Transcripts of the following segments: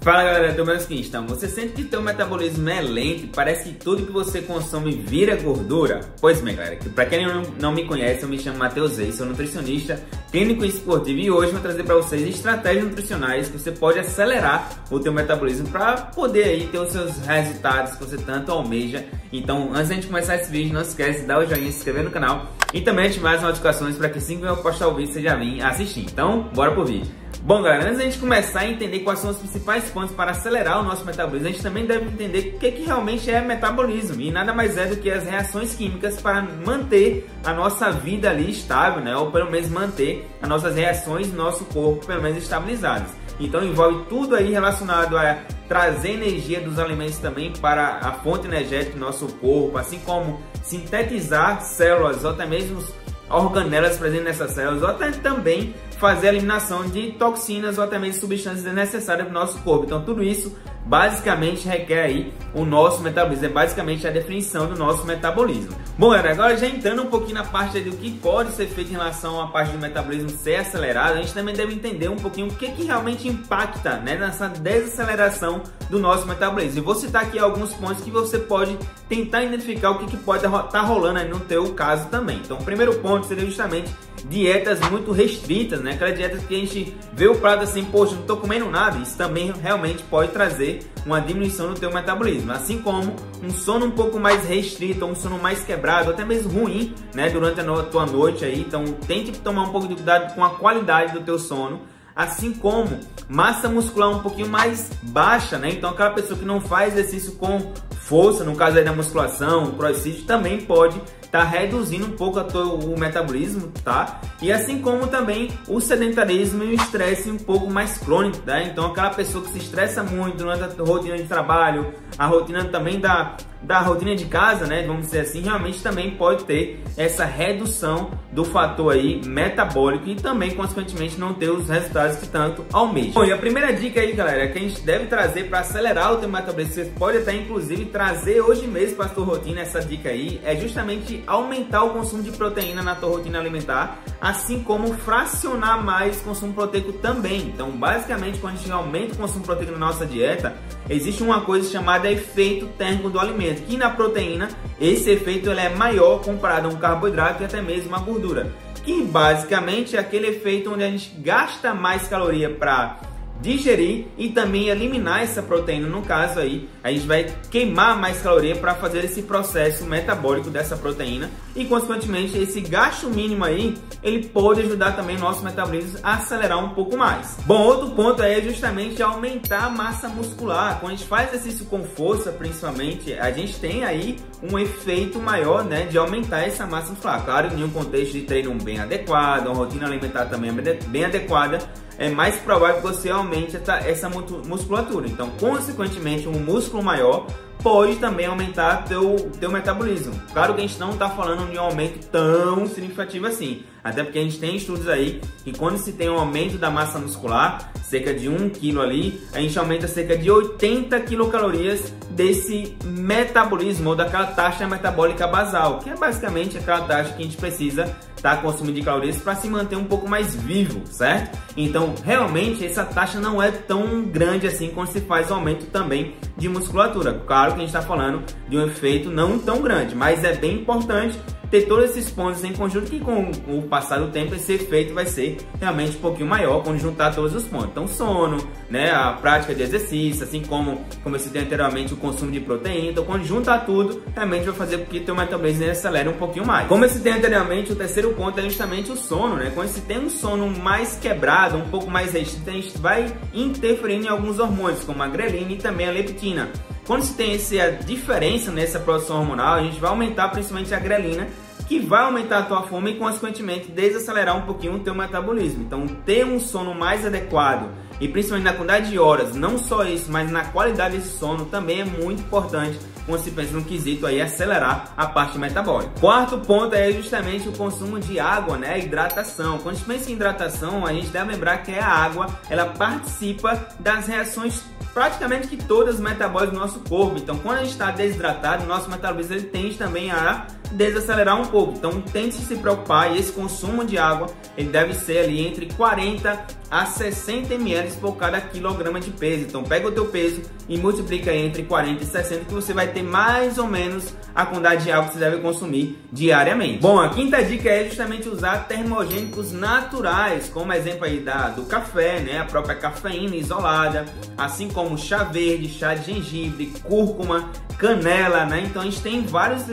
Fala galera, tudo bem? Então, você sente que teu metabolismo é lento e parece que tudo que você consome vira gordura? Pois bem galera, pra quem não me conhece, eu me chamo Matheus Reis, sou nutricionista, clínico e esportivo e hoje vou trazer para vocês estratégias nutricionais que você pode acelerar o teu metabolismo para poder aí ter os seus resultados que você tanto almeja. Então, antes de a gente começar esse vídeo, não esquece de dar o joinha, se inscrever no canal e também ativar as notificações para que assim que eu postar o vídeo você já vem assistir. Então, bora pro vídeo. Bom galera, antes da gente começar a entender quais são os principais pontos para acelerar o nosso metabolismo, a gente também deve entender o que realmente é metabolismo e nada mais é do que as reações químicas para manter a nossa vida ali estável, né? Ou pelo menos manter as nossas reações no nosso corpo pelo menos estabilizadas. Então envolve tudo aí relacionado a trazer energia dos alimentos também para a fonte energética do nosso corpo, assim como sintetizar células ou até mesmo organelas presentes nessas células, ou até também fazer a eliminação de toxinas ou até mesmo substâncias desnecessárias para o nosso corpo. Então tudo isso basicamente requer aí o nosso metabolismo, é basicamente a definição do nosso metabolismo. Bom galera, agora já entrando um pouquinho na parte do que pode ser feito em relação à parte do metabolismo ser acelerado, a gente também deve entender um pouquinho o que realmente impacta, né, nessa desaceleração do nosso metabolismo. E vou citar aqui alguns pontos que você pode tentar identificar o que pode estar rolando aí no teu caso também. Então o primeiro ponto seria justamente dietas muito restritas, né? Aquela dieta que a gente vê o prato assim, poxa, não tô comendo nada. Isso também realmente pode trazer uma diminuição no teu metabolismo, assim como um sono um pouco mais restrito, um sono mais quebrado, até mesmo ruim, né, durante a tua noite aí. Então tente tomar um pouco de cuidado com a qualidade do teu sono, assim como massa muscular um pouquinho mais baixa, né? Então aquela pessoa que não faz exercício com força, no caso aí da musculação, o crossfit, também pode tá reduzindo um pouco o metabolismo, tá? E assim como também o sedentarismo e o estresse um pouco mais crônico, tá? Então aquela pessoa que se estressa muito durante a rotina de trabalho, a rotina também da rotina de casa, né? Vamos dizer assim, realmente também pode ter essa redução do fator aí metabólico e também, consequentemente, não ter os resultados que tanto almeja. Bom, e a primeira dica aí, galera, que a gente deve trazer para acelerar o teu metabolismo, você pode até inclusive trazer hoje mesmo para a tua rotina essa dica aí, é justamente aumentar o consumo de proteína na tua rotina alimentar, assim como fracionar mais o consumo proteico também. Então, basicamente, quando a gente aumenta o consumo proteico na nossa dieta, existe uma coisa chamada efeito térmico do alimento, que na proteína esse efeito ele é maior comparado a um carboidrato e até mesmo a gordura, que basicamente é aquele efeito onde a gente gasta mais caloria para digerir e também eliminar essa proteína. No caso aí, a gente vai queimar mais caloria para fazer esse processo metabólico dessa proteína e, consequentemente, esse gasto mínimo aí, ele pode ajudar também o nosso metabolismo a acelerar um pouco mais. Bom, outro ponto aí é justamente aumentar a massa muscular. Quando a gente faz exercício com força, principalmente, a gente tem aí um efeito maior, né, de aumentar essa massa muscular. Claro, em um contexto de treino bem adequado, uma rotina alimentar também bem adequada, é mais provável que você aumente essa musculatura. Então, consequentemente, um músculo maior pode também aumentar teu metabolismo. Claro que a gente não está falando de um aumento tão significativo assim, até porque a gente tem estudos aí que quando se tem um aumento da massa muscular, cerca de 1 kg ali, a gente aumenta cerca de 80 quilocalorias desse metabolismo ou daquela taxa metabólica basal, que é basicamente aquela taxa que a gente precisa estar consumindo de calorias para se manter um pouco mais vivo, certo? Então, realmente, essa taxa não é tão grande assim quando se faz o aumento também de musculatura. Claro que a gente está falando de um efeito não tão grande, mas é bem importante ter todos esses pontos em conjunto que com o passar do tempo esse efeito vai ser realmente um pouquinho maior quando juntar todos os pontos. Então sono, né, a prática de exercício, assim como eu citei anteriormente o consumo de proteína, então quando juntar tudo, realmente vai fazer com que o teu metabolismo acelere um pouquinho mais. Como eu citei anteriormente, o terceiro ponto é justamente o sono, né? Quando você tem um sono mais quebrado, um pouco mais restrito, a gente vai interferir em alguns hormônios, como a grelina e também a leptina. Quando se tem essa diferença nessa produção hormonal, a gente vai aumentar principalmente a grelina, que vai aumentar a tua fome e, consequentemente, desacelerar um pouquinho o teu metabolismo. Então, ter um sono mais adequado e principalmente na quantidade de horas, não só isso, mas na qualidade desse sono também é muito importante quando se pensa no quesito aí acelerar a parte metabólica. Quarto ponto é justamente o consumo de água, né? Hidratação. Quando a gente pensa em hidratação, a gente deve lembrar que a água, ela participa das reações praticamente que todas metabólicas do nosso corpo. Então, quando a gente está desidratado, o nosso metabolismo ele tende também a desacelerar um pouco. Então tente se preocupar, e esse consumo de água ele deve ser ali entre 40 a 60 ml por cada quilograma de peso. Então pega o teu peso e multiplica entre 40 e 60, que você vai ter mais ou menos a quantidade de água que você deve consumir diariamente. Bom, a quinta dica é justamente usar termogênicos naturais, como exemplo aí do café, né? A própria cafeína isolada, assim como chá verde, chá de gengibre, cúrcuma, canela, né? Então a gente tem várias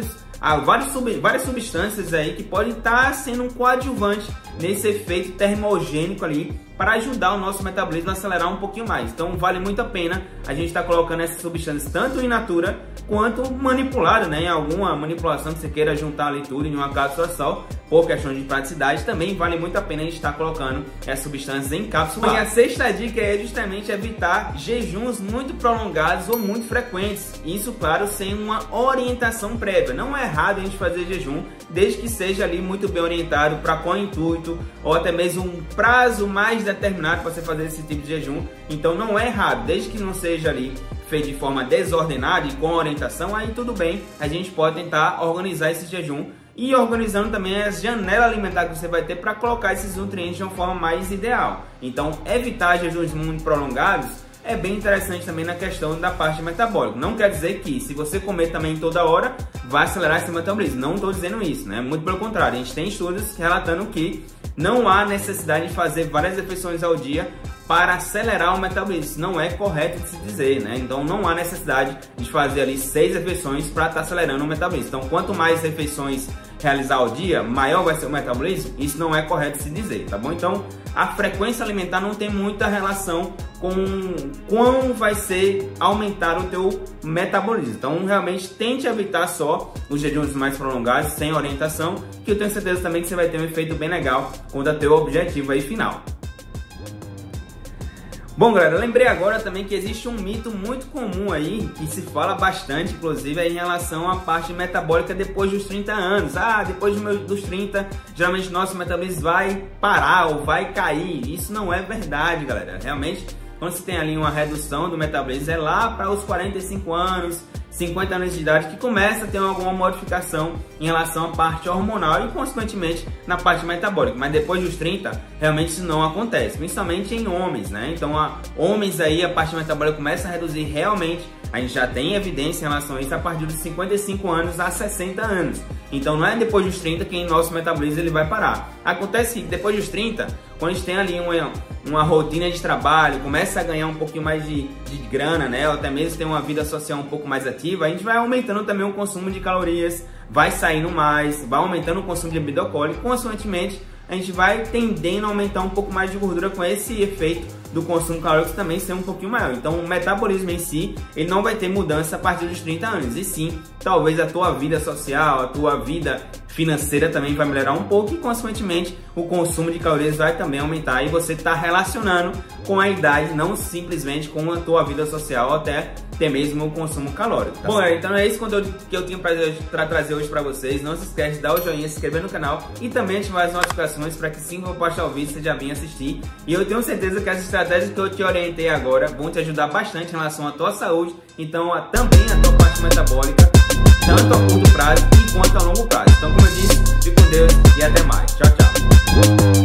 substâncias aí que podem estar sendo um coadjuvante nesse efeito termogênico ali, para ajudar o nosso metabolismo a acelerar um pouquinho mais. Então vale muito a pena a gente estar colocando essas substâncias tanto in natura quanto manipulada, né? Em alguma manipulação que você queira juntar ali tudo em uma cápsula só, por questão de praticidade, também vale muito a pena a gente estar colocando essas substâncias em cápsula. E a sexta dica é justamente evitar jejuns muito prolongados ou muito frequentes. Isso, claro, sem uma orientação prévia. Não é errado a gente fazer jejum, desde que seja ali muito bem orientado para qual intuito, ou até mesmo um prazo mais determinado para você fazer esse tipo de jejum. Então não é errado, desde que não seja ali feito de forma desordenada e com orientação, aí tudo bem, a gente pode tentar organizar esse jejum e organizando também as janelas alimentares que você vai ter para colocar esses nutrientes de uma forma mais ideal. Então evitar jejuns muito prolongados é bem interessante também na questão da parte metabólica. Não quer dizer que se você comer também toda hora vai acelerar esse metabolismo, não estou dizendo isso, né? Muito pelo contrário, a gente tem estudos relatando que não há necessidade de fazer várias refeições ao dia para acelerar o metabolismo. Isso não é correto de se dizer, né? Então não há necessidade de fazer ali 6 refeições para estar acelerando o metabolismo. Então quanto mais refeições realizar ao dia, maior vai ser o metabolismo. Isso não é correto de se dizer, tá bom? Então a frequência alimentar não tem muita relação com quão vai ser aumentar o teu metabolismo. Então realmente tente evitar só os jejuns mais prolongados, sem orientação, que eu tenho certeza também que você vai ter um efeito bem legal quanto ao teu objetivo aí final. Bom, galera, eu lembrei agora também que existe um mito muito comum aí, que se fala bastante, inclusive, aí, em relação à parte metabólica depois dos 30 anos. Ah, depois dos 30, geralmente nosso metabolismo vai parar ou vai cair. Isso não é verdade, galera. Realmente, quando você tem ali uma redução do metabolismo, é lá para os 45 anos, 50 anos de idade, que começa a ter alguma modificação em relação à parte hormonal e, consequentemente, na parte metabólica. Mas depois dos 30, realmente isso não acontece, principalmente em homens, né? Então, homens aí, a parte metabólica começa a reduzir realmente. A gente já tem evidência em relação a isso a partir dos 55 anos a 60 anos. Então não é depois dos 30 que nosso metabolismo ele vai parar. Acontece que depois dos 30, quando a gente tem ali uma rotina de trabalho, começa a ganhar um pouquinho mais de grana, né? Ou até mesmo tem uma vida social um pouco mais ativa, a gente vai aumentando também o consumo de calorias, vai saindo mais, vai aumentando o consumo de bebida alcoólica, consequentemente a gente vai tendendo a aumentar um pouco mais de gordura com esse efeito do consumo calórico também ser um pouquinho maior. Então o metabolismo em si, ele não vai ter mudança a partir dos 30 anos, e sim, talvez a tua vida social, a tua vida financeira também vai melhorar um pouco e, consequentemente, o consumo de calorias vai também aumentar, e você está relacionando com a idade, não simplesmente com a tua vida social, até mesmo o consumo calórico. Tá? Bom, então é esse conteúdo que eu tinha para trazer hoje para vocês. Não se esquece de dar o joinha, se inscrever no canal e também ativar as notificações para que assim que eu postar o vídeo você já venha assistir. E eu tenho certeza que as estratégias que eu te orientei agora vão te ajudar bastante em relação à tua saúde, então também a tua parte metabólica, tanto a curto prazo quanto a longo prazo. Então, como eu disse, fique com Deus e até mais. Tchau, tchau.